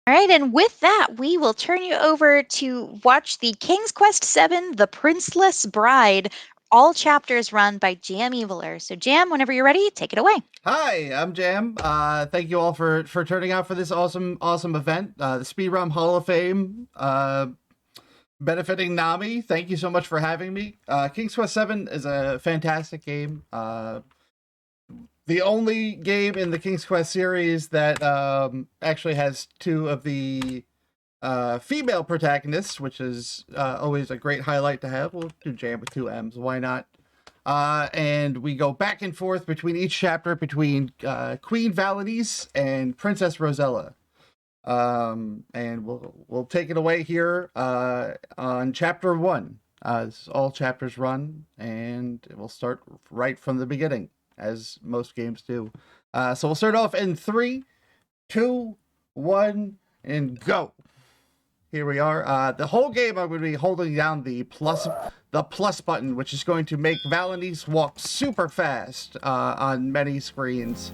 All right, and with that, we will turn you over to watch the King's Quest VII, The Princeless Bride, all chapters run by Jameviler. So, Jam, whenever you're ready, take it away. Hi, I'm Jam. Thank you all for turning out for this awesome event. The Speedrun Hall of Fame, benefiting Nami. Thank you so much for having me. King's Quest VII is a fantastic game. The only game in the King's Quest series that actually has two of the female protagonists, which is always a great highlight to have. We'll do Jam with two M's. Why not? And we go back and forth between each chapter between Queen Valenice and Princess Rosella. And we'll take it away here on chapter 1. All chapters run, and we'll start right from the beginning, as most games do. So we'll start off in 3, 2, 1, and go. Here we are. The whole game I'm going to be holding down the plus button, which is going to make Valenice walk super fast on many screens.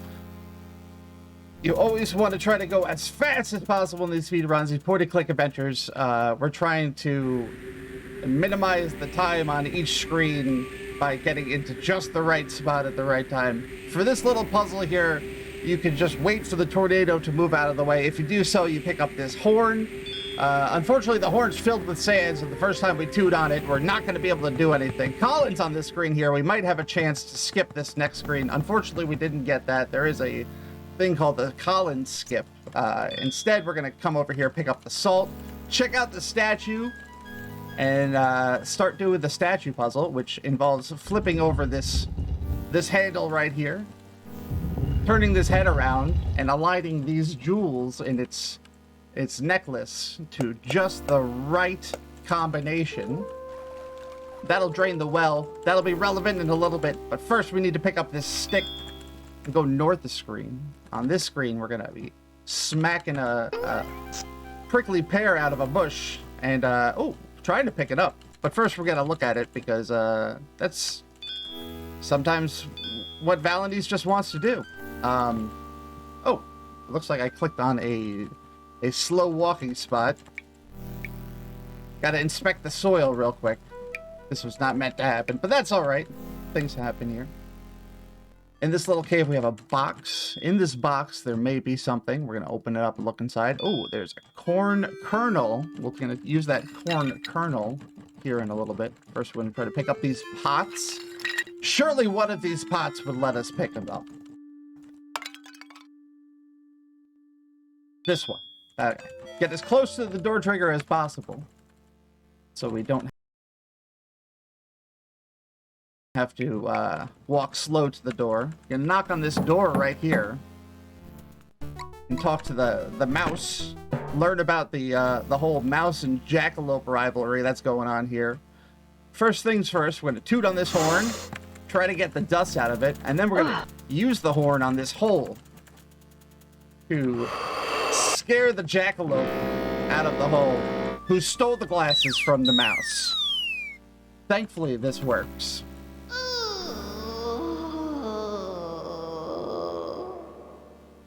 You always want to try to go as fast as possible in these speedruns, these point-and-click adventures. We're trying to minimize the time on each screen by getting into just the right spot at the right time. For this little puzzle here, you can just wait for the tornado to move out of the way. If you do so, you pick up this horn. Unfortunately, the horn's filled with sand, so the first time we toot on it, we're not going to be able to do anything. Colin's on this screen here. We might have a chance to skip this next screen. Unfortunately, we didn't get that. There is a thing called the Colin skip. Instead, we're going to come over here, pick up the salt, check out the statue, and start doing the statue puzzle, which involves flipping over this handle right here, turning this head around, and aligning these jewels in its necklace to just the right combination. That'll drain the well. That'll be relevant in a little bit, but first we need to pick up this stick and go north of screen. On this screen, we're gonna be smacking a prickly pear out of a bush and trying to pick it up. But first we're gonna look at it because that's sometimes what Valenice just wants to do. It looks like I clicked on a slow walking spot. Gotta inspect the soil real quick. This was not meant to happen, but that's all right. Things happen here. In this little cave, we have a box. In this box, there may be something. We're gonna open it up and look inside. Oh, there's a corn kernel. We're gonna use that corn kernel here in a little bit. First, we're gonna try to pick up these pots. Surely one of these pots would let us pick them up. This one. Okay. Get as close to the door trigger as possible, so we don't have to walk slow to the door. You can knock on this door right here and talk to the mouse. Learn about the whole mouse and jackalope rivalry that's going on here. First things first, we're going to toot on this horn, try to get the dust out of it, and then we're going to use the horn on this hole to scare the jackalope out of the hole, who stole the glasses from the mouse. Thankfully, this works.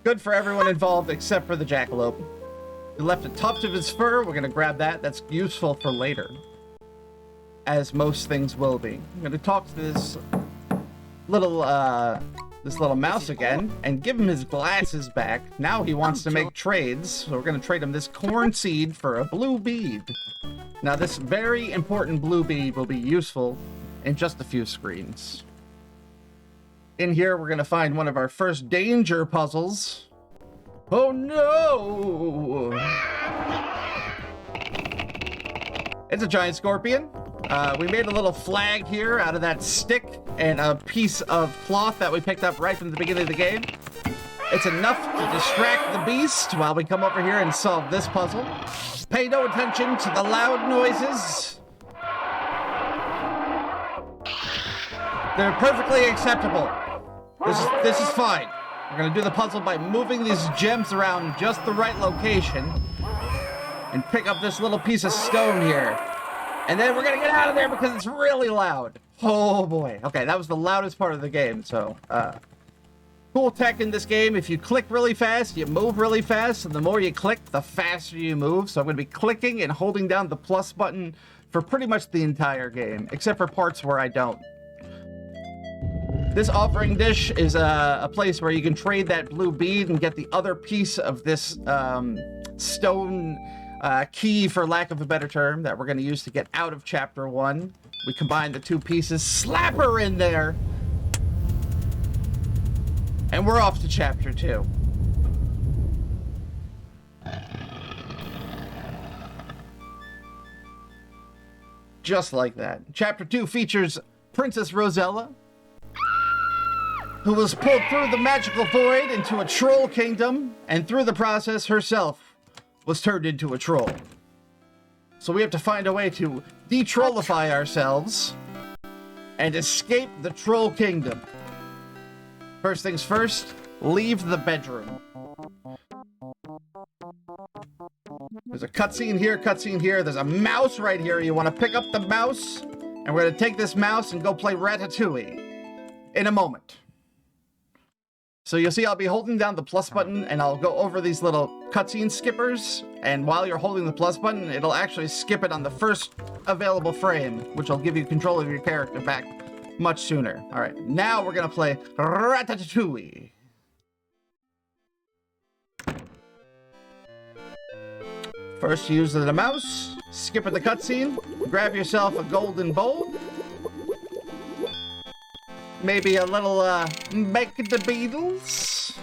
Good for everyone involved except for the jackalope. He left a tuft of his fur. We're gonna grab that. That's useful for later, as most things will be. I'm gonna talk to this little mouse again and give him his glasses back. Now he wants to make trades, so we're gonna trade him this corn seed for a blue bead. Now this very important blue bead will be useful in just a few screens. In here, we're gonna find one of our first danger puzzles. Oh no! It's a giant scorpion. We made a little flag here out of that stick and a piece of cloth that we picked up right from the beginning of the game. It's enough to distract the beast while we come over here and solve this puzzle. Pay no attention to the loud noises. They're perfectly acceptable. This is fine. We're gonna do the puzzle by moving these gems around in just the right location and pick up this little piece of stone here. And then we're gonna get out of there because it's really loud. Oh boy. Okay, that was the loudest part of the game, so Cool tech in this game. If you click really fast, you move really fast, and the more you click, the faster you move. So I'm going to be clicking and holding down the plus button for pretty much the entire game, except for parts where I don't. This offering dish is a place where you can trade that blue bead and get the other piece of this stone key, for lack of a better term, that we're going to use to get out of Chapter 1. We combine the two pieces, slap her in there, and we're off to Chapter 2. Just like that. Chapter 2 features Princess Rosella, who was pulled through the magical void into a troll kingdom, and through the process herself was turned into a troll. So we have to find a way to de-trollify ourselves and escape the troll kingdom. First things first, leave the bedroom. There's a cutscene here, cutscene here. There's a mouse right here. You want to pick up the mouse, and we're going to take this mouse and go play Ratatouille in a moment. So you'll see I'll be holding down the plus button, and I'll go over these little cutscene skippers, and while you're holding the plus button, it'll actually skip it on the first available frame, which will give you control of your character back much sooner. All right, now we're going to play Ratatouille. First, use the mouse, skip at the cutscene, grab yourself a golden bowl, maybe a little baked beetles.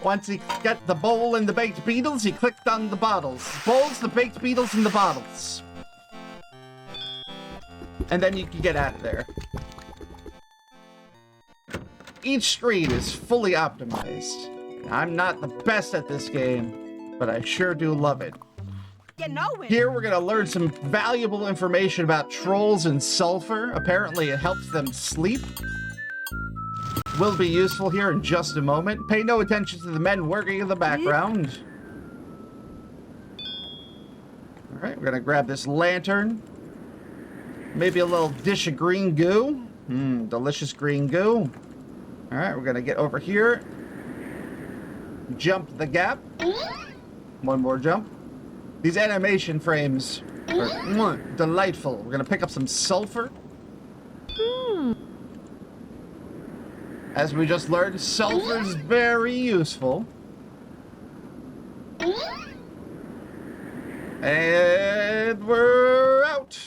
Once you get the bowl and the baked beetles, you clicked on the bottles. Bowls, the baked beetles, and the bottles. And then you can get out of there. Each screen is fully optimized. I'm not the best at this game, but I sure do love it. Here we're going to learn some valuable information about trolls and sulfur. Apparently it helps them sleep. Will be useful here in just a moment. Pay no attention to the men working in the background. Alright, we're going to grab this lantern. Maybe a little dish of green goo. Delicious green goo. Alright, we're going to get over here. Jump the gap. One more jump. These animation frames are delightful. We're going to pick up some sulfur. As we just learned, sulfur is very useful. And we're out.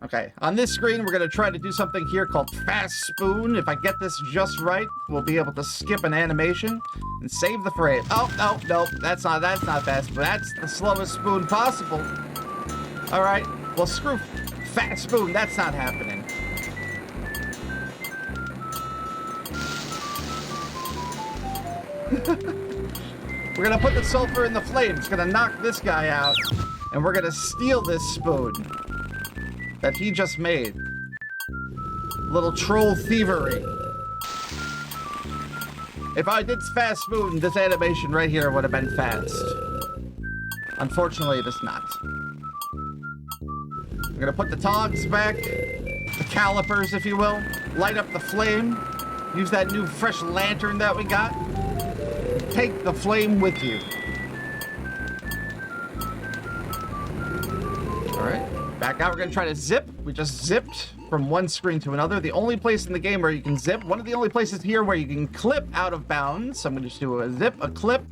Okay, on this screen, we're going to try to do something here called Fast Spoon. If I get this just right, we'll be able to skip an animation and save the frame. Oh, no, that's not Fast Spoon. That's the slowest spoon possible. All right, well, screw Fast Spoon. That's not happening. We're going to put the sulfur in the flame. It's going to knock this guy out, and we're going to steal this spoon that he just made. Little troll thievery. If I did Fast Spoon, this animation right here would have been fast. Unfortunately, it is not. I'm gonna put the tongs back, the calipers, if you will, light up the flame, use that new fresh lantern that we got. Take the flame with you. All right. Back out, we're gonna try to zip. We just zipped from one screen to another. The only place in the game where you can zip, one of the only places here where you can clip out of bounds. So I'm gonna just do a zip, a clip,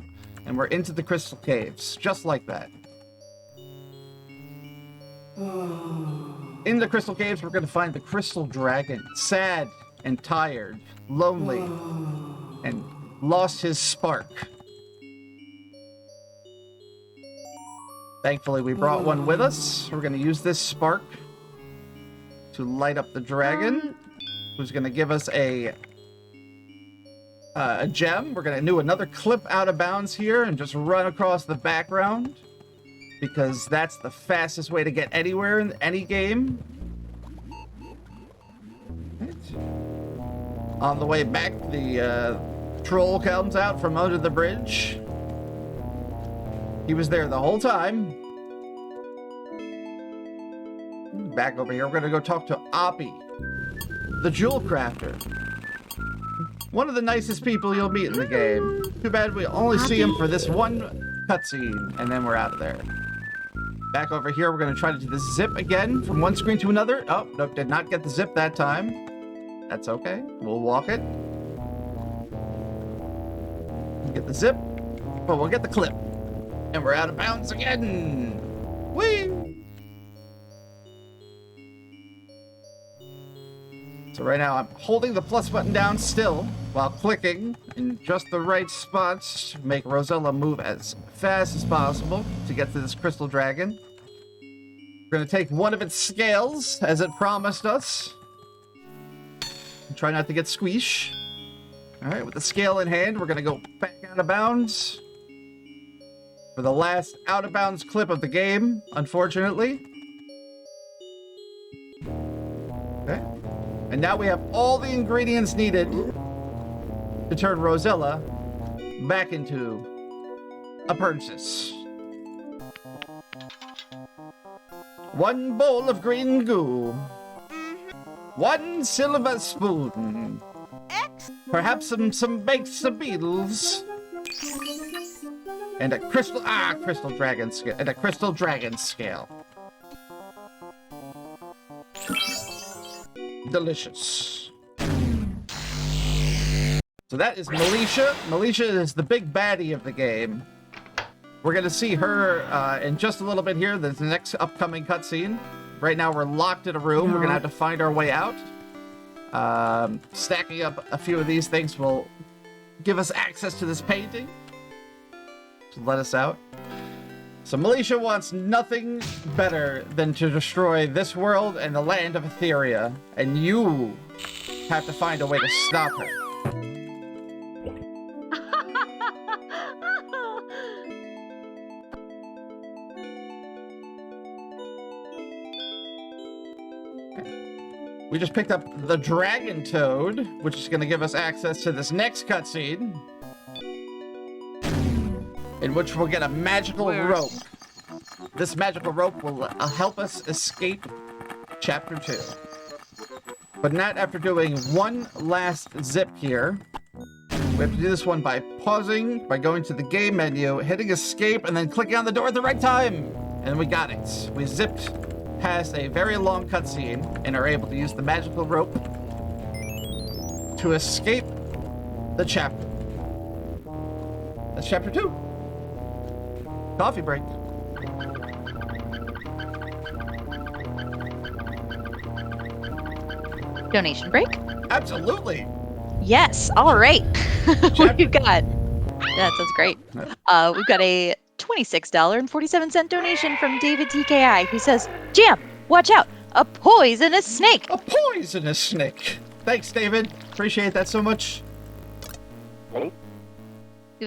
and we're into the crystal caves, just like that. In the crystal caves, we're gonna find the crystal dragon, sad and tired, lonely, and lost his spark. Thankfully, we brought one with us. We're going to use this spark to light up the dragon, who's going to give us a gem. We're going to do another clip out of bounds here and just run across the background, because that's the fastest way to get anywhere in any game. Right. On the way back, the troll comes out from under the bridge. He was there the whole time. Back over here, we're gonna go talk to Oppie, the jewel crafter. One of the nicest people you'll meet in the game. Too bad we only see him for this one cutscene, and then we're out of there. Back over here, we're going to try to do this zip again from one screen to another. Oh, nope, did not get the zip that time. That's okay. We'll walk it. We'll get the zip, but we'll get the clip. And we're out of bounds again. Whee! So right now I'm holding the plus button down still while clicking in just the right spots to make Rosella move as fast as possible to get to this crystal dragon. We're going to take one of its scales as it promised us. And try not to get squeesh. Alright, with the scale in hand, we're going to go back out of bounds for the last out of bounds clip of the game, unfortunately. Okay. And now we have all the ingredients needed to turn Rosella back into a princess. 1 bowl of green goo. 1 silver spoon. Perhaps some baked beetles. And a crystal dragon scale. And a crystal dragon scale. Delicious. So that is Militia. Militia is the big baddie of the game. We're going to see her in just a little bit here. There's the next upcoming cutscene. Right now we're locked in a room. We're going to have to find our way out. Stacking up a few of these things will give us access to this painting. To let us out. So Militia wants nothing better than to destroy this world and the land of Etheria. And you have to find a way to stop her. We just picked up the Dragon Toad, which is going to give us access to this next cutscene, in which we'll get a magical rope. This magical rope will help us escape Chapter 2. But not after doing one last zip here. We have to do this one by pausing, by going to the game menu, hitting escape, and then clicking on the door at the right time. And we got it. We zipped past a very long cutscene and are able to use the magical rope to escape the chapter. That's Chapter 2. Coffee break. Donation break? Absolutely. Yes. All right. What we've got? That sounds great. We've got a $26.47 donation from David TKI, who says, Jam, watch out, a poisonous snake. A poisonous snake. Thanks, David. Appreciate that so much. We've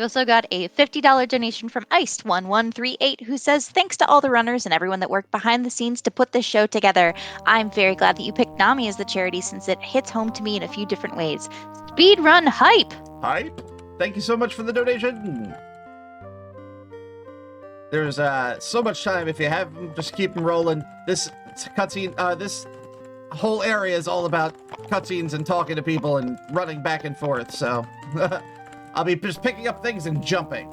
also got a $50 donation from Iced1138, who says, thanks to all the runners and everyone that worked behind the scenes to put this show together. I'm very glad that you picked NAMI as the charity since it hits home to me in a few different ways. Speedrun hype! Hype? Thank you so much for the donation. There's so much time. If you have them, just keep them rolling. This cutscene, this whole area is all about cutscenes and talking to people and running back and forth, so I'll be just picking up things and jumping.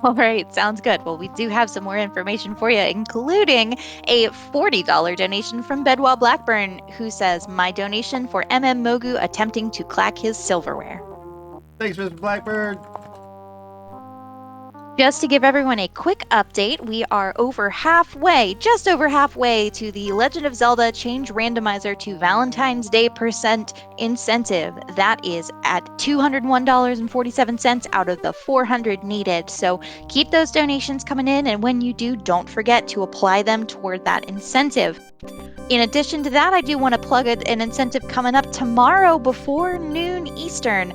All right, sounds good. Well, we do have some more information for you, including a $40 donation from Bedwell Blackburn, who says, my donation for MM Mogu attempting to clack his silverware. Thanks, Mr. Blackburn. Just to give everyone a quick update, we are just over halfway to the Legend of Zelda Change Randomizer to Valentine's Day % incentive. That is at $201.47 out of the 400 needed. So keep those donations coming in, and when you do, don't forget to apply them toward that incentive. In addition to that, I do want to plug an incentive coming up tomorrow before noon Eastern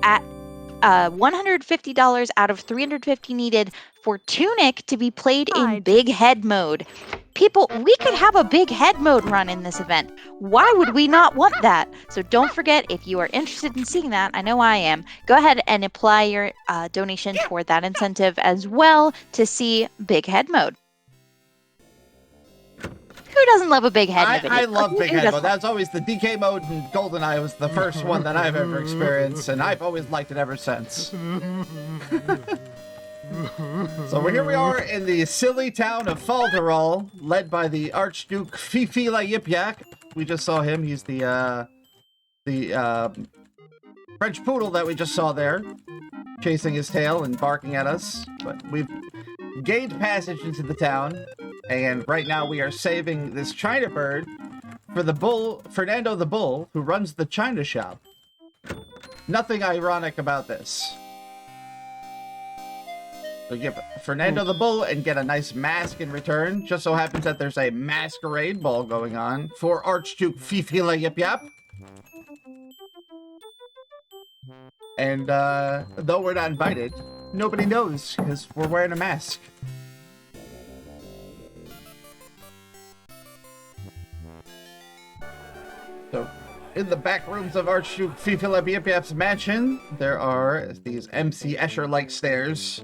at $150 out of 350 needed for Tunic to be played in Big Head mode. People, we could have a Big Head mode run in this event. Why would we not want that? So don't forget, if you are interested in seeing that, I know I am, go ahead and apply your donation toward that incentive as well to see Big Head mode. Who doesn't love a big head in a video? I love big Who head doesn't mode. That's always the DK mode, and GoldenEye was the first one that I've ever experienced, and I've always liked it ever since. So here we are in the silly town of Falderall, led by the Archduke Fifila Yip-Yak. We just saw him. He's the French poodle that we just saw there, chasing his tail and barking at us. But we've gained passage into the town, and right now we are saving this China bird for the bull, Fernando the Bull, who runs the China shop. Nothing ironic about this. So give Fernando the Bull and get a nice mask in return. Just so happens that there's a masquerade ball going on for Archduke Fifila Yip-Yap. And though we're not invited, nobody knows because we're wearing a mask. So, in the back rooms of Archduke Fifila Yip-Yap's mansion, there are these MC Escher-like stairs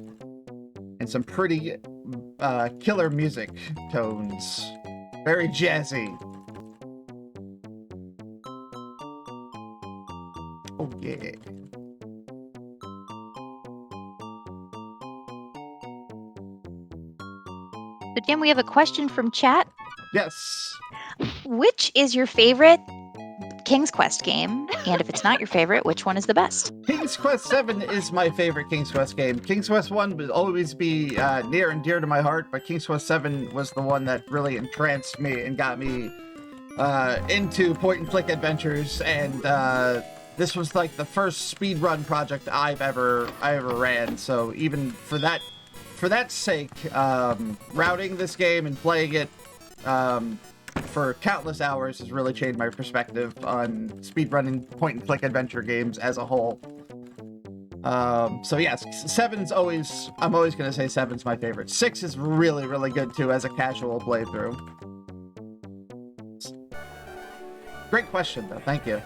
and some pretty killer music tones. Very jazzy. Oh yeah. So, Jim, we have a question from chat. Yes. Which is your favorite King's Quest game? And if it's not your favorite, which one is the best? King's Quest VII is my favorite King's Quest game. King's Quest 1 will always be near and dear to my heart, but King's Quest VII was the one that really entranced me and got me into point-and-click adventures, and this was like the first speedrun project I ever ran, so even for that sake, routing this game and playing it for countless hours has really changed my perspective on speedrunning point-and-click adventure games as a whole. So yes, I'm always going to say 7's my favorite. 6 is really, really good too as a casual playthrough. Great question though, thank you.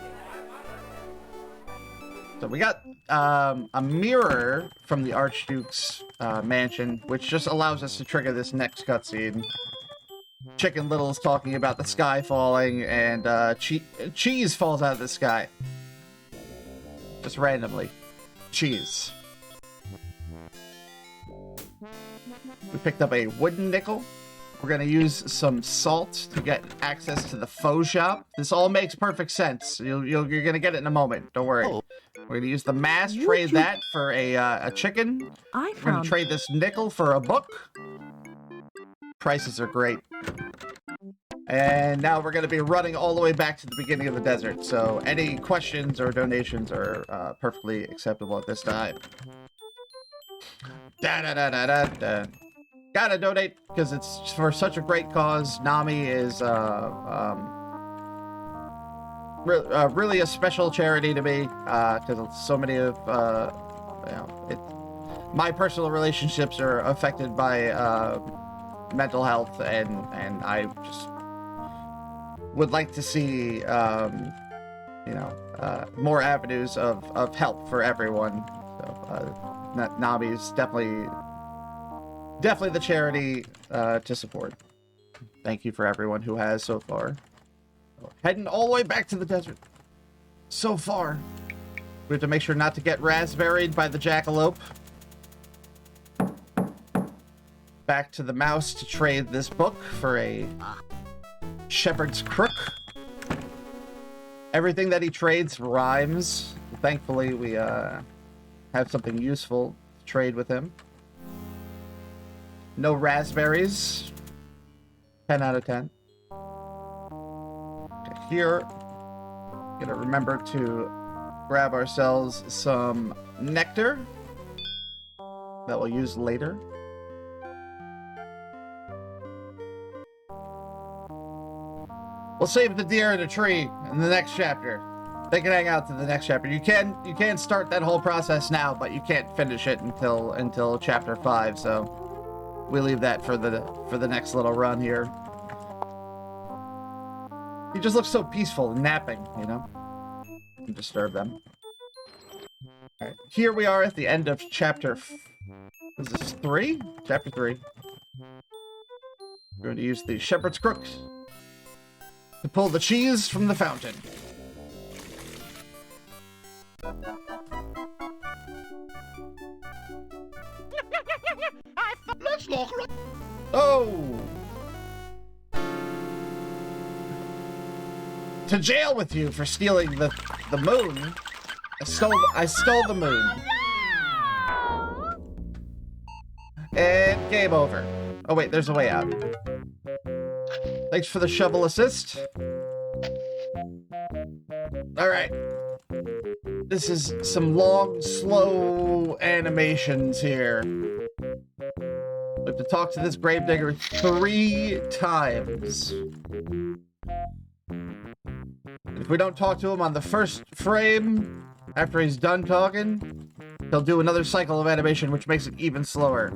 So we got a mirror from the Archduke's mansion, which just allows us to trigger this next cutscene. Chicken Little's talking about the sky falling, and cheese falls out of the sky. Just randomly. Cheese. We picked up a wooden nickel. We're going to use some salt to get access to the faux shop. This all makes perfect sense. You're going to get it in a moment. Don't worry. Oh. We're going to use the mask, trade that for a chicken. We're going to trade this nickel for a book. Prices are great. And now we're going to be running all the way back to the beginning of the desert. So any questions or donations are perfectly acceptable at this time. Da-da-da-da-da-da. Gotta donate because it's for such a great cause. Nami is really a special charity to me because so many of my personal relationships are affected by mental health, and I just would like to see more avenues of help for everyone. So Nami is definitely the charity to support. Thank you for everyone who has so far. Heading all the way back to the desert. So far. We have to make sure not to get raspberried by the jackalope. Back to the mouse to trade this book for a shepherd's crook. Everything that he trades rhymes. Thankfully, we have something useful to trade with him. No raspberries. 10 out of 10. Okay, here, gonna remember to grab ourselves some nectar that we'll use later. We'll save the deer in a tree in the next chapter. They can hang out to the next chapter. You can start that whole process now, but you can't finish it until chapter 5. So we leave that for the next little run here. He just looks so peaceful and napping, you know. Don't disturb them. All right, here we are at the end of chapter. Is this 3? Chapter 3. We're going to use the shepherd's crook to pull the cheese from the fountain. Let's lock her up. Oh! To jail with you for stealing the moon. I stole the moon. And game over. Oh wait, there's a way out. Thanks for the shovel assist. Alright. This is some long, slow animations here. We have to talk to this gravedigger 3 times. If we don't talk to him on the first frame, after he's done talking, he'll do another cycle of animation, which makes it even slower.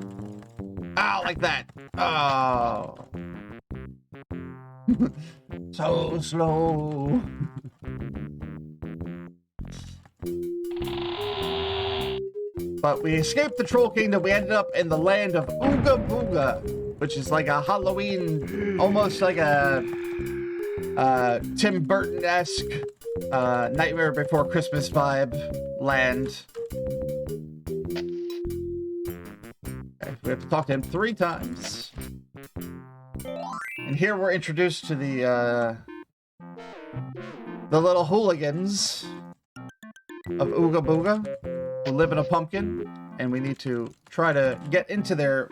Ow, like that. Oh. So slow. But we escaped the Troll Kingdom. We ended up in the land of Ooga Booga, which is like a Halloween, almost like a Tim Burton-esque Nightmare Before Christmas vibe land. Okay, we have to talk to him 3 times. And here we're introduced to the little hooligans of Ooga Booga who live in a pumpkin, and we need to try to get into their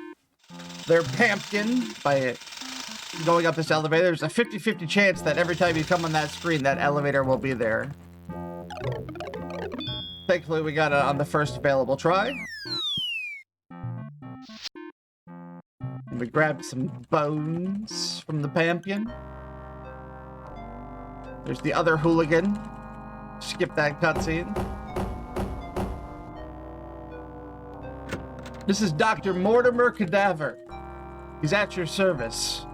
pumpkin by going up this elevator. There's a 50-50 chance that every time you come on that screen, that elevator will be there. Thankfully, we got it on the first available try. And we grabbed some bones from the pumpkin. There's the other hooligan. Skip that cutscene. This is Dr. Mortimer Cadaver. He's at your service.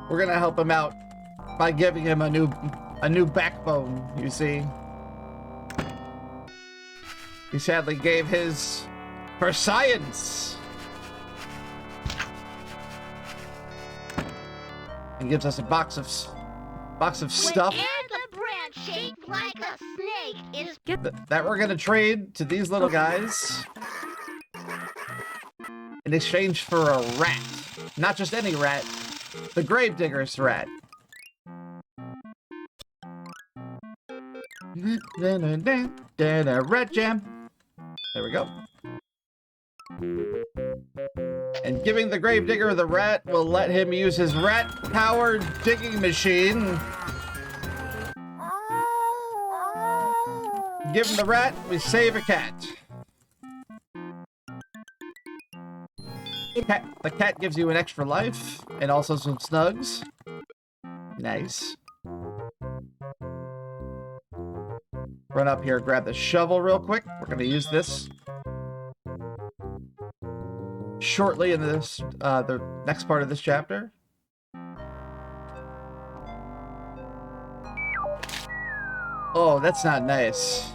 We're gonna help him out by giving him a new backbone, you see. He sadly gave his for science. He gives us a box of stuff The branch shaped like a snake is that we're gonna trade to these little guys in exchange for a rat. Not just any rat, the Gravedigger's rat. Rat jam. There we go. And giving the Gravedigger the rat will let him use his rat-powered digging machine. Give him the rat, we save a cat. The cat gives you an extra life, and also some snugs. Nice. Run up here, grab the shovel real quick. We're gonna use this shortly in this, the next part of this chapter. Oh, that's not nice.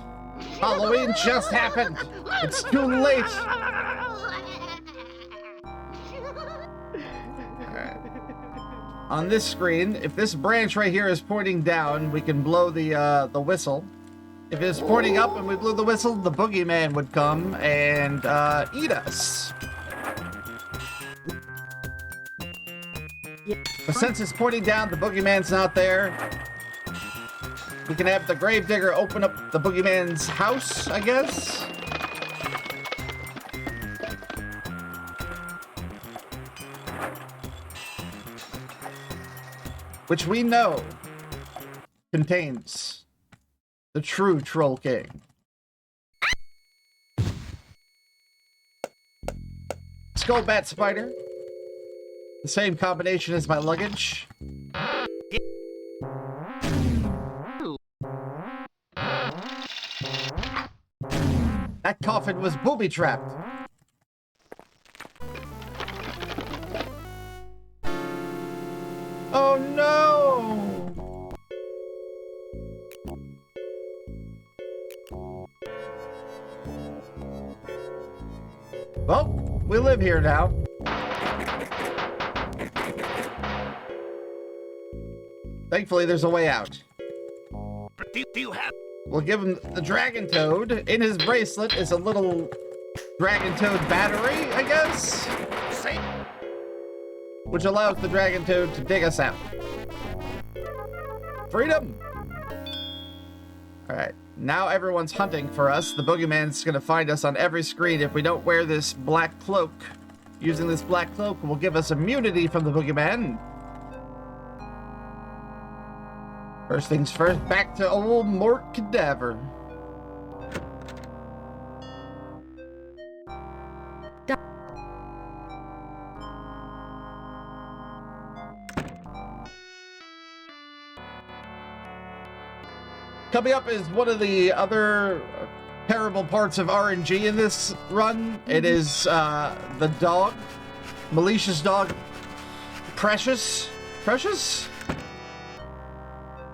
Halloween just happened. It's too late. On this screen, if this branch right here is pointing down, we can blow the whistle. If it's pointing up and we blew the whistle, the boogeyman would come and eat us. But since it's pointing down, the boogeyman's not there. We can have the Gravedigger open up the boogeyman's house, I guess. Which we know contains the true Troll King. Skullbat Spider. The same combination as my luggage. That coffin was booby-trapped. Oh no! Well, we live here now. Thankfully, there's a way out. Do you have... We'll give him the Dragon Toad. In his bracelet is a little Dragon Toad battery, I guess? Say... Which allows the Dragon Toad to dig us out. Freedom! Alright, now everyone's hunting for us. The boogeyman's gonna find us on every screen if we don't wear this black cloak. Using this black cloak will give us immunity from the boogeyman. First things first, back to old Mort Cadaver. Coming up is one of the other terrible parts of RNG in this run. It is the dog, Malicious dog, Precious?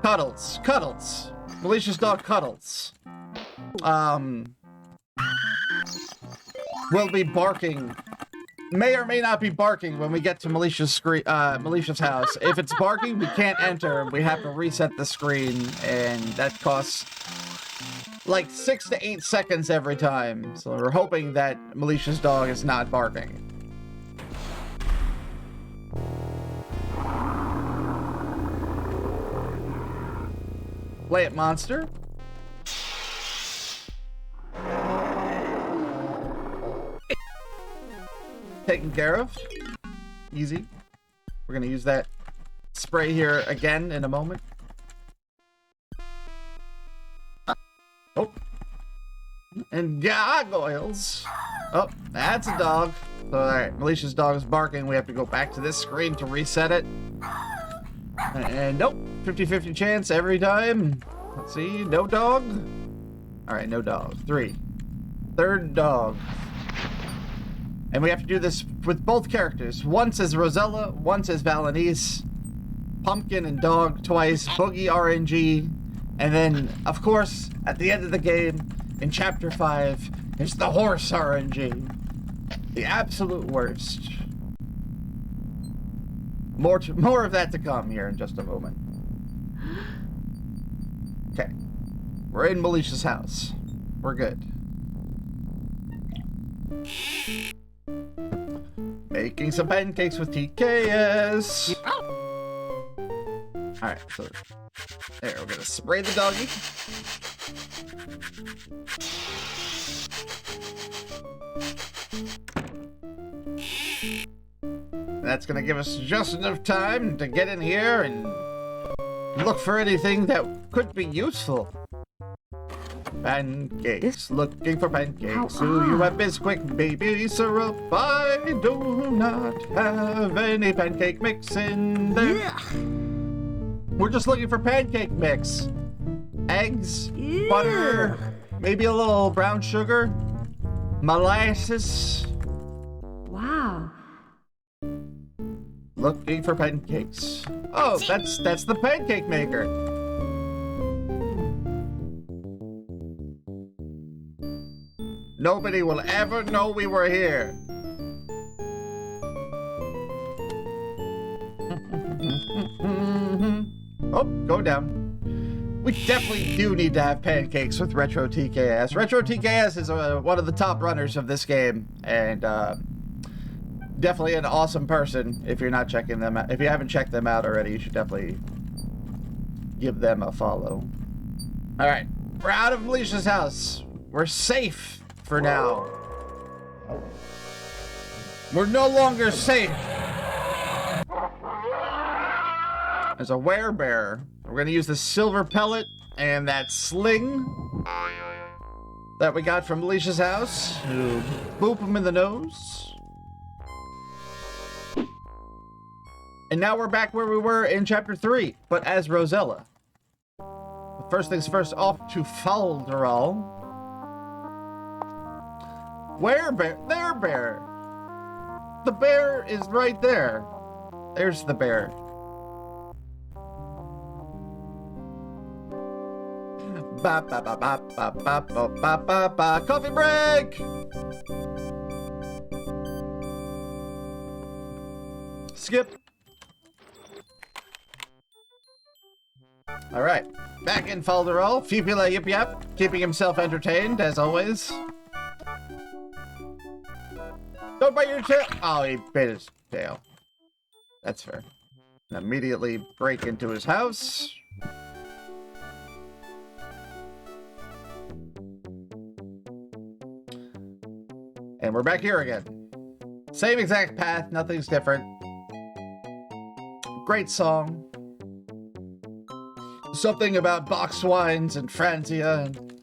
Cuddles. Malicious dog Cuddles. Will be barking. May or may not be barking when we get to Malicious house. If it's barking, we can't enter. We have to reset the screen, and that costs like 6 to 8 seconds every time. So we're hoping that Malicious dog is not barking. Play it, monster. Taken care of. Easy. We're gonna use that spray here again in a moment. Oh. And gargoyles. Oh, that's a dog. So, alright, Malicious dog is barking. We have to go back to this screen to reset it. And nope. 50-50 chance every time. Let's see. No dog. Alright, no dog. 3. Third dog. And we have to do this with both characters. Once as Rosella, once as Valenice. Pumpkin and dog twice. Boogie RNG. And then, of course, at the end of the game, in Chapter 5, it's the horse RNG. The absolute worst. More of that to come here in just a moment. Okay. We're in Malicious house. We're good. Making some pancakes with TKS. Alright, so there, we're gonna spray the doggy. That's gonna give us just enough time to get in here and look for anything that could be useful. Pancakes, looking for pancakes. Do you have Bisquick baby syrup? I do not have any pancake mix in there. Yeah. We're just looking for pancake mix. Eggs, butter, maybe a little brown sugar, molasses. Wow. Looking for pancakes. Oh, that's the pancake maker. Nobody will ever know we were here. Oh, go down. We definitely do need to have pancakes with Retro TKS. Retro TKS is one of the top runners of this game, and definitely an awesome person. If you're not checking them out, if you haven't checked them out already, you should definitely give them a follow. All right, we're out of Malicious house. We're safe for now. We're no longer safe. There's a werebear. We're gonna use the silver pellet and that sling that we got from Alicia's house to boop him in the nose. And now we're back where we were in Chapter 3, but as Rosella. First things first, off to Falderal. Werebear, there, bear. The bear is right there. There's the bear. Ba ba ba ba ba ba ba ba ba ba. Coffee break. Skip. Alright. Back in Falderall. Fupula Yip Yap. Keeping himself entertained, as always. Don't bite your tail! Oh, he bit his tail. That's fair. Immediately break into his house. And we're back here again. Same exact path, nothing's different. Great song. Something about box wines and Franzia and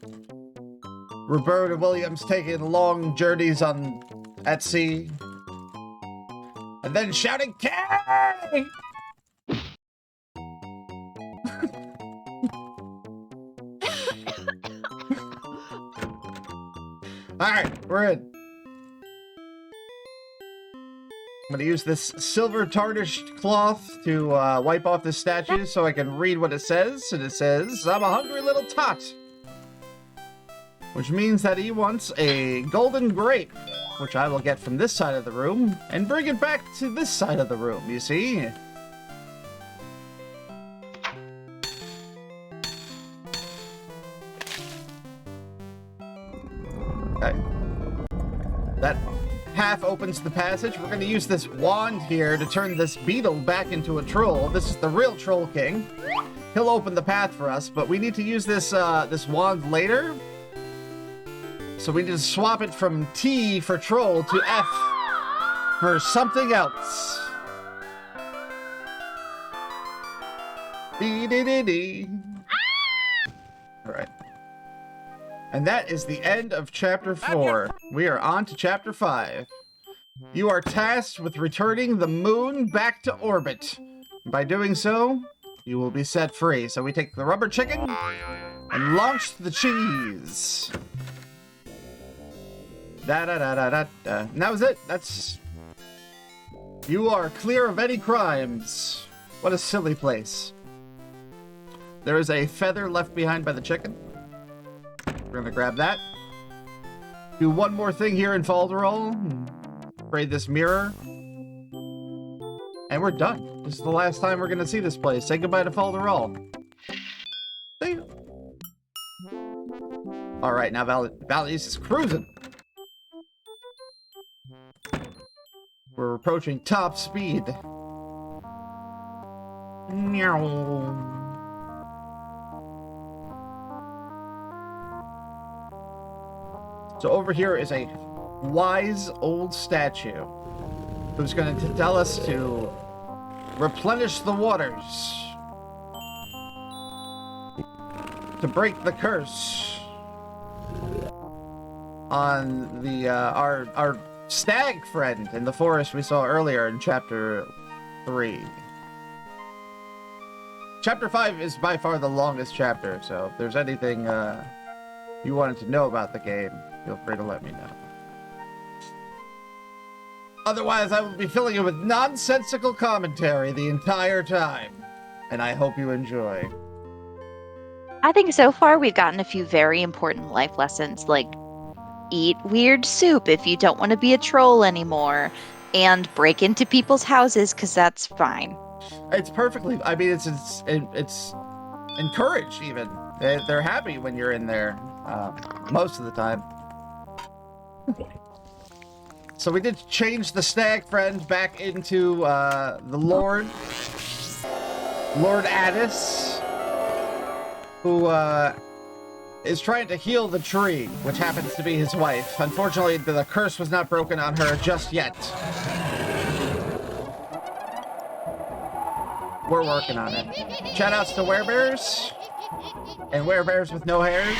Roberta Williams taking long journeys at sea. And then shouting, "Kay!" Alright, we're in. I'm gonna use this silver tarnished cloth to wipe off the statue so I can read what it says. And it says, "I'm a hungry little tot." Which means that he wants a golden grape, which I will get from this side of the room and bring it back to this side of the room, you see? Okay. That half opens the passage. We're going to use this wand here to turn this beetle back into a troll. This is the real Troll King. He'll open the path for us, but we need to use this this wand later. So we need to swap it from T for troll to F for something else. Dee-dee-dee-dee. All right. And that is the end of Chapter 4. We are on to Chapter 5. You are tasked with returning the moon back to orbit. By doing so, you will be set free. So we take the rubber chicken and launch the cheese. Da-da-da-da-da-da. And that was it. That's... You are clear of any crimes. What a silly place. There is a feather left behind by the chicken. We're gonna grab that. Do one more thing here in Falderall. Braid this mirror. And we're done. This is the last time we're gonna see this place. Say goodbye to Falderall. See ya. Alright, now Valise is cruising. We're approaching top speed. Meow. So over here is a wise old statue who's going to tell us to replenish the waters, to break the curse on the our stag friend in the forest we saw earlier in Chapter 3. Chapter 5 is by far the longest chapter, so if there's anything you wanted to know about the game, feel free to let me know. Otherwise, I will be filling you with nonsensical commentary the entire time, and I hope you enjoy. I think so far we've gotten a few very important life lessons, like eat weird soup if you don't want to be a troll anymore, and break into people's houses because that's fine. It's perfectly. I mean, it's encouraged even. They're happy when you're in there, most of the time. So we did change the stag friend back into the Lord Addis, who is trying to heal the tree, which happens to be his wife. Unfortunately, the curse was not broken on her just yet. We're working on it. Shoutouts to werebears and werebears with no hairs.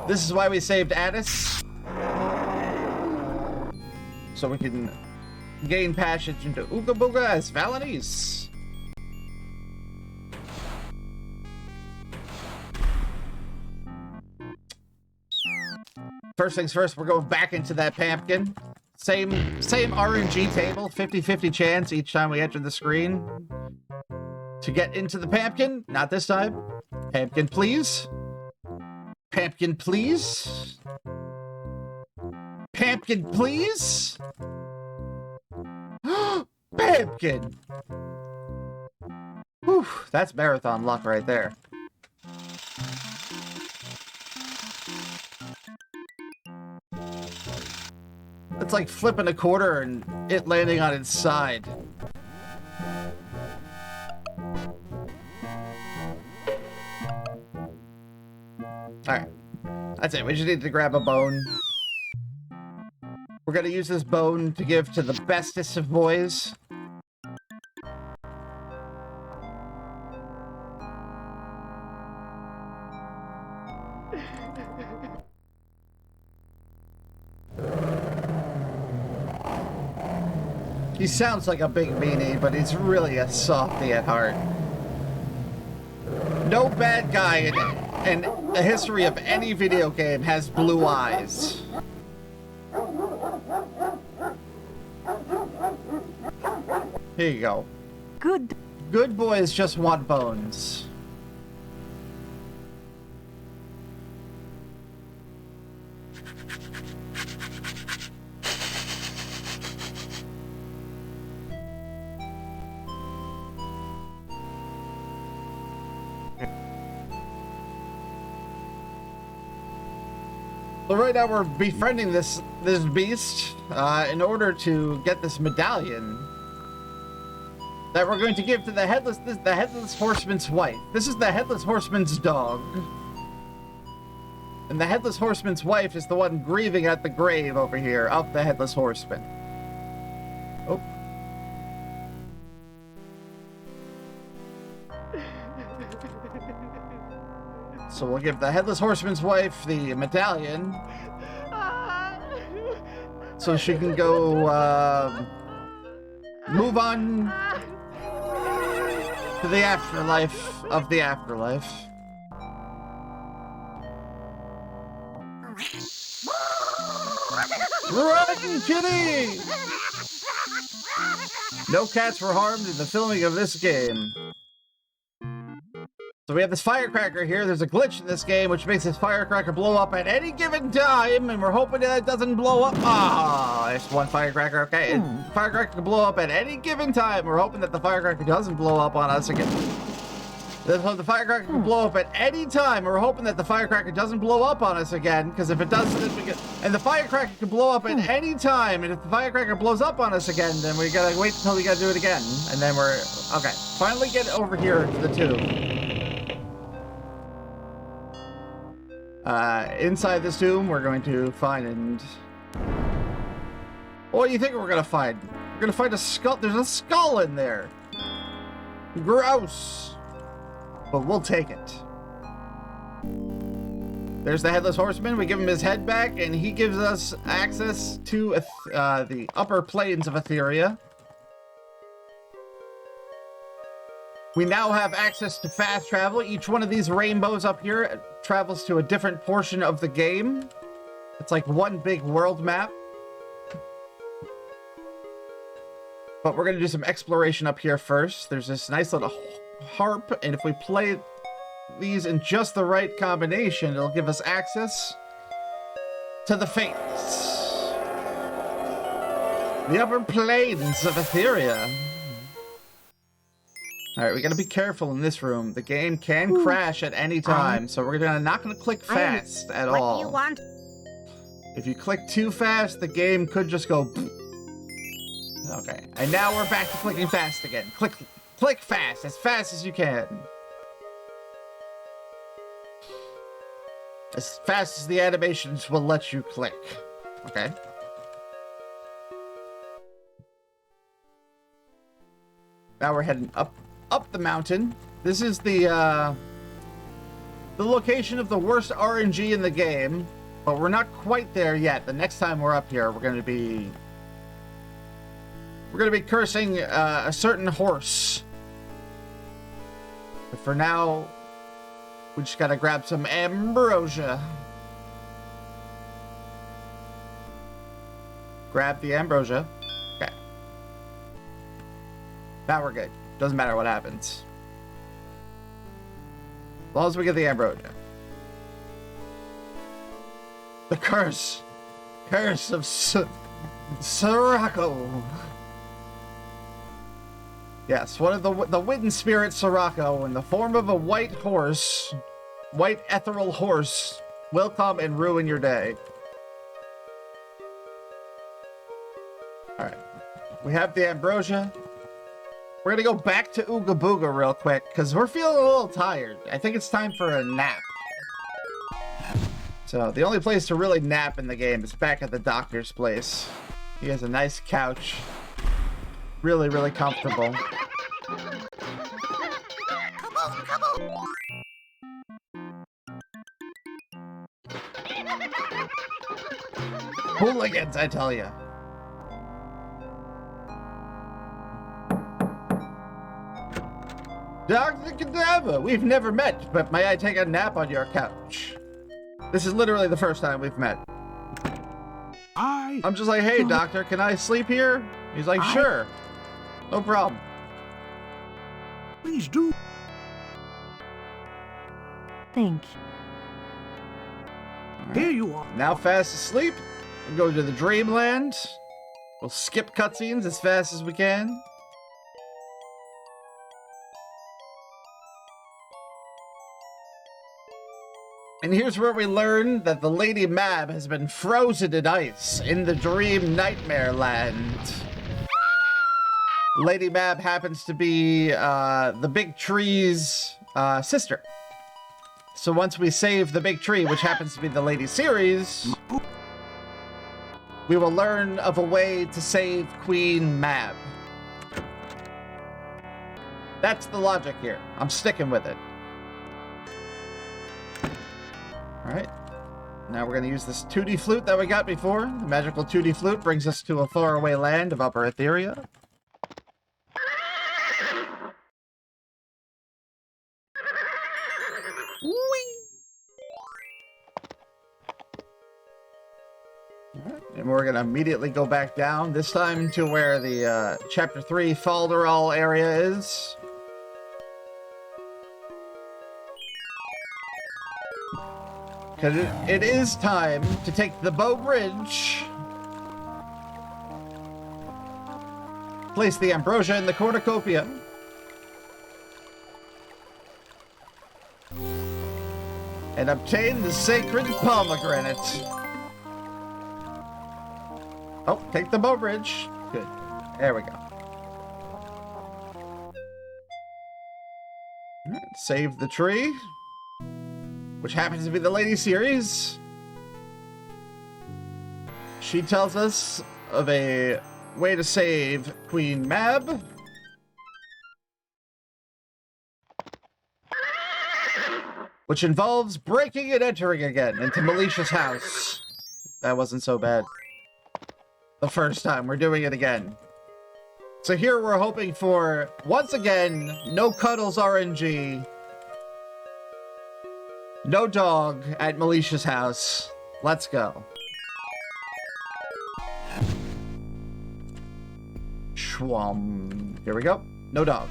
This is why we saved Addis. So we can gain passage into Ooga Booga as Valanice. First things first, we're going back into that pumpkin. Same RNG table, 50-50 chance each time we enter the screen. To get into the pumpkin, not this time. Pumpkin, please. Pumpkin, please. Pumpkin, please. Pumpkin! Whew, that's marathon luck right there. It's like flipping a quarter and it landing on its side. Alright. That's it. We just need to grab a bone. We're gonna use this bone to give to the bestest of boys. He sounds like a big meanie, but he's really a softie at heart. No bad guy in the history of any video game has blue eyes. Here you go. Good. Good boys just want bones. So right now we're befriending this beast in order to get this medallion that we're going to give to the headless horseman's wife. This is the headless horseman's dog, and the headless horseman's wife is the one grieving at the grave over here of the headless horseman. Oh. So we'll give the headless horseman's wife the medallion so she can go move on to the afterlife of the afterlife. Run, kitty! No cats were harmed in the filming of this game. So we have this firecracker here. There's a glitch in this game which makes this firecracker blow up at any given time, and we're hoping that it doesn't blow up. Ah, there's one firecracker. Okay, firecracker can blow up at any given time. We're hoping that the firecracker doesn't blow up on us again. The firecracker can blow up at any time. We're hoping that the firecracker doesn't blow up on us again, because if it does, then we get... And the firecracker can blow up at any time, and if the firecracker blows up on us again, then we gotta wait until we gotta do it again, and then we're... Okay, finally get over here to the tomb. Inside this tomb, we're going to find and... What do you think we're gonna find? We're gonna find a skull. There's a skull in there. Gross. But we'll take it. There's the headless horseman. We give him his head back, and he gives us access to the upper planes of Etheria. We now have access to fast travel. Each one of these rainbows up here travels to a different portion of the game. It's like one big world map. But we're going to do some exploration up here first. There's this nice little harp, and if we play these in just the right combination, it'll give us access to the fates. The upper planes of Etheria. Alright, we gotta be careful in this room. The game can crash at any time, so we're not gonna click fast at all. What do you want? If you click too fast, the game could just go... Okay, and now we're back to clicking fast again. Click fast as you can. As fast as the animations will let you click. Okay. Now we're heading up the mountain. This is the location of the worst RNG in the game, but we're not quite there yet. The next time we're up here, we're gonna be cursing a certain horse. But for now, we just gotta grab some ambrosia. Grab the ambrosia. Okay. Now we're good. Doesn't matter what happens. As long as we get the ambrosia. The curse. Curse of Sirocco. Yes, one of the wind spirit Sirocco in the form of a white horse, white ethereal horse, will come and ruin your day. Alright. We have the ambrosia. We're gonna go back to Ooga Booga real quick, because we're feeling a little tired. I think it's time for a nap. So, the only place to really nap in the game is back at the doctor's place. He has a nice couch. Really, really comfortable. Hooligans, I tell ya. Dr. Cadaver, we've never met, but may I take a nap on your couch? This is literally the first time we've met. I'm just like, hey, doctor, can I sleep here? He's like, sure. No problem. Please do. Thank you. Here you are. Now fast asleep. We'll go to the dreamland. We'll skip cutscenes as fast as we can. And here's where we learn that the Lady Mab has been frozen in ice in the Dream Nightmare Land. Lady Mab happens to be the big tree's sister. So once we save the big tree, which happens to be the Lady Ceres, we will learn of a way to save Queen Mab. That's the logic here. I'm sticking with it. Alright. Now we're going to use this 2D flute that we got before. The magical 2D flute brings us to a faraway land of Upper Etheria. And we're going to immediately go back down, this time to where the Chapter 3 Falderal area is. Because it is time to take the Bow Bridge, place the Ambrosia in the Cornucopia, and obtain the Sacred Pomegranate. Oh, take the Bow Bridge. Good. There we go. All right, save the tree, which happens to be the Lady Ceres. She tells us of a way to save Queen Mab. Which involves breaking and entering again into Melicia's house. That wasn't so bad. The first time, we're doing it again. So here we're hoping for, once again, no cuddles RNG. No dog at Melicia's house. Let's go. Schwum. Here we go. No dog.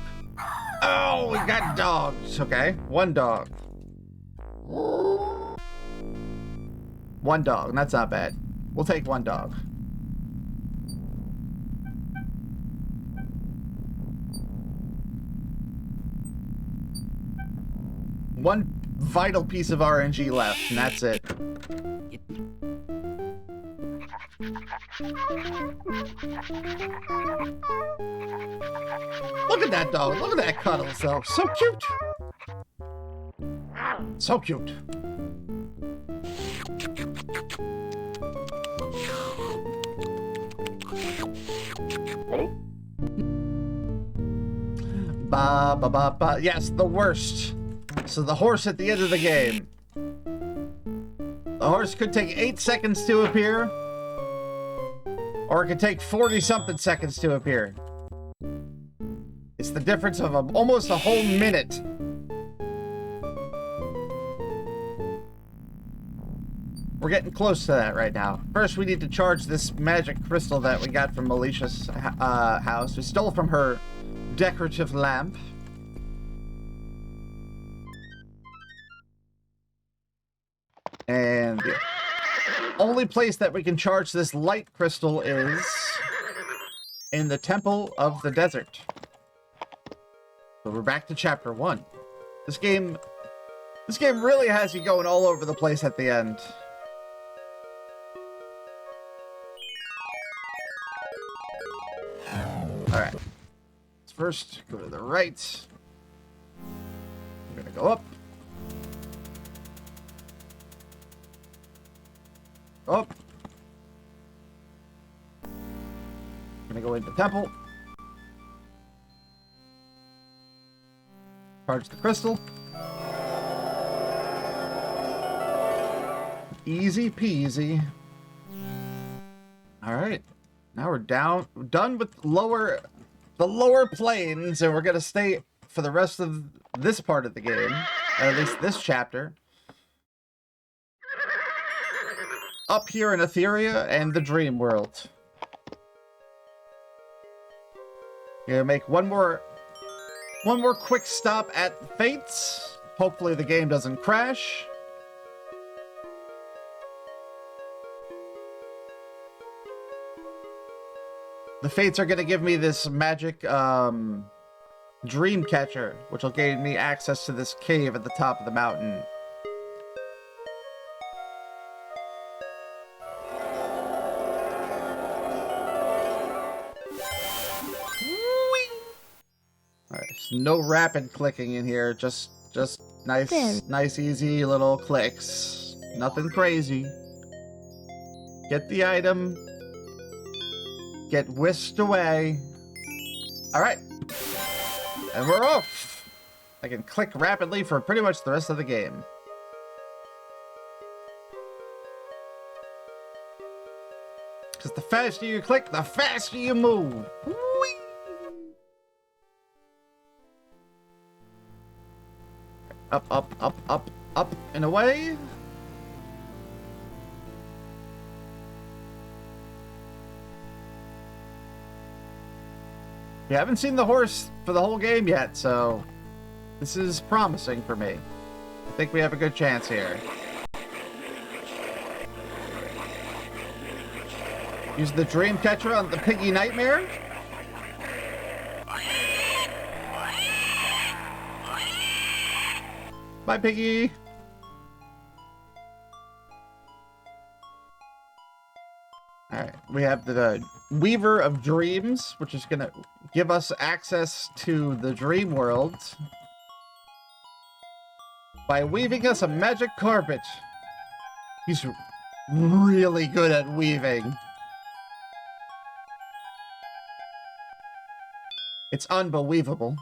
Oh, we got dogs. Okay, one dog. One dog. That's not bad. We'll take one dog. One vital piece of RNG left, and that's it. Look at that dog. Look at that cuddle self. So cute. So cute. Ba ba ba ba. Yes, the worst. So the horse at the end of the game. The horse could take 8 seconds to appear, or it could take 40-something seconds to appear. It's the difference of almost a whole minute. We're getting close to that right now. First, we need to charge this magic crystal that we got from Melicia's house. We stole from her decorative lamp. And the only place that we can charge this light crystal is in the Temple of the Desert. So we're back to chapter 1. This game really has you going all over the place at the end. Alright. Let's first go to the right. I'm gonna go up. Up. I'm gonna go into the temple. Charge the crystal. Easy peasy. Alright. Now we're done with the lower planes, and we're gonna stay for the rest of this part of the game. Or at least this chapter. Up here in Etheria and the Dream World. Gonna make one more quick stop at Fates. Hopefully the game doesn't crash. The Fates are gonna give me this magic dream catcher, which will gain me access to this cave at the top of the mountain. No rapid clicking in here, just nice easy little clicks. Nothing crazy. Get the item. Get whisked away. Alright. And we're off. I can click rapidly for pretty much the rest of the game. Because the faster you click, the faster you move. Whee! Up, up, up, up, up, and away. We haven't seen the horse for the whole game yet, so this is promising for me. I think we have a good chance here. Use the dream catcher on the piggy nightmare. Bye, piggy. Alright, we have the Weaver of Dreams, which is gonna give us access to the dream world by weaving us a magic carpet. He's really good at weaving. It's unbelievable.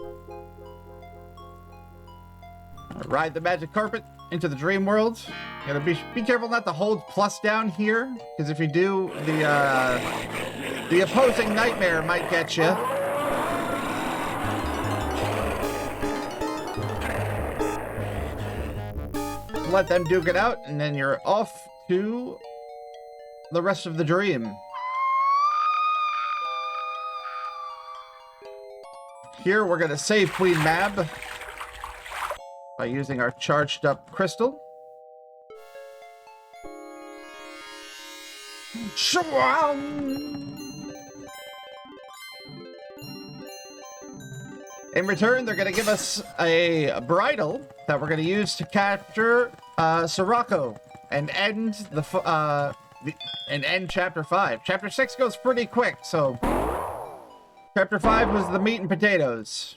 Ride the magic carpet into the dream world. You gotta be careful not to hold plus down here, because if you do, the opposing nightmare might get you. Let them duke it out, and then you're off to the rest of the dream. Here we're gonna save Queen Mab by using our charged up crystal. In return, they're going to give us a bridle that we're going to use to capture Sirocco and end end chapter 5. Chapter 6 goes pretty quick, so chapter 5 was the meat and potatoes.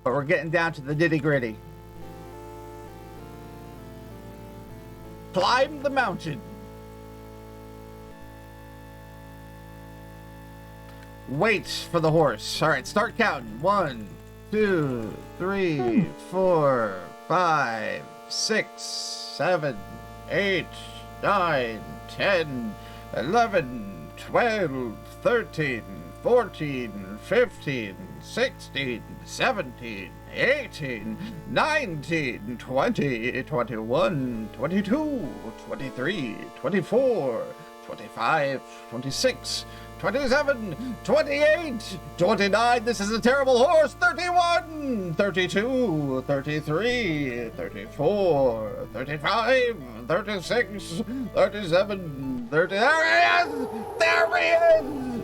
But we're getting down to the nitty-gritty. Climb the mountain. Wait for the horse. All right, start counting. 1, 2, 3, 4, 5, 6, 7, 8, 9, 10, 11, 12, 13, 14, 15, 16, 17, 18, 19, 20, 21, 22, 23, 24, 25, 26, 27, 28, 29, this is a terrible horse, 31, 32, 33, 34, 35, 36, 37, 30, there he is! There he is!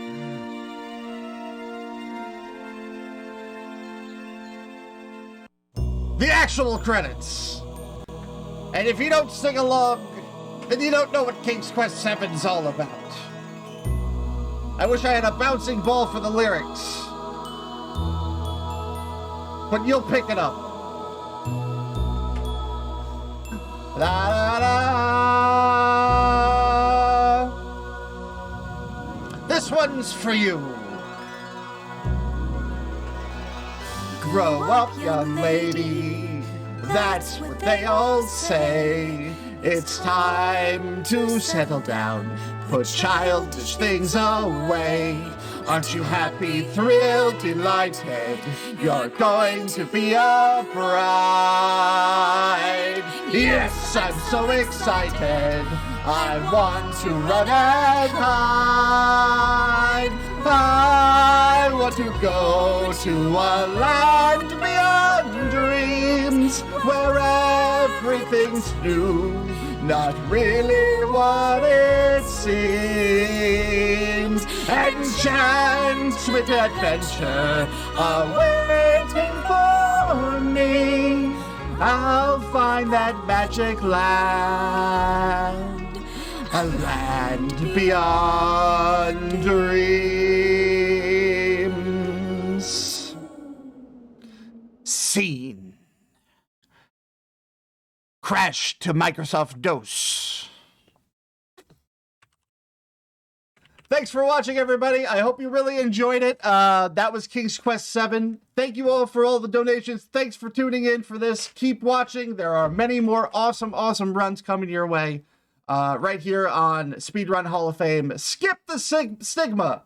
the actual credits. And if you don't sing along, then you don't know what King's Quest VII's all about. I wish I had a bouncing ball for the lyrics. But you'll pick it up. La la la. This one's for you. Grow up, young lady. That's what they all say. It's time to settle down. Put childish things away. Aren't you happy, thrilled, delighted? You're going to be a bride. Yes, I'm so excited. I want to run and hide. I want to go to a land beyond dreams, where everything's new, not really what it seems. Enchantment, adventure are waiting for me. I'll find that magic land, a land beyond dreams. Scene. Crash to Microsoft DOS. Thanks for watching, everybody. I hope you really enjoyed it. That was King's Quest VII. Thank you all for all the donations. Thanks for tuning in for this. Keep watching. There are many more awesome runs coming your way right here on Speedrun Hall of Fame. Skip the Stigma,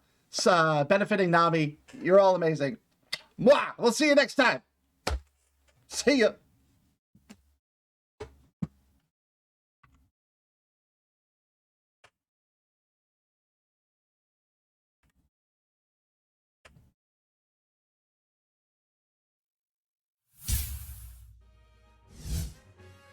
benefiting Nami. You're all amazing. Mwah! We'll see you next time. See ya.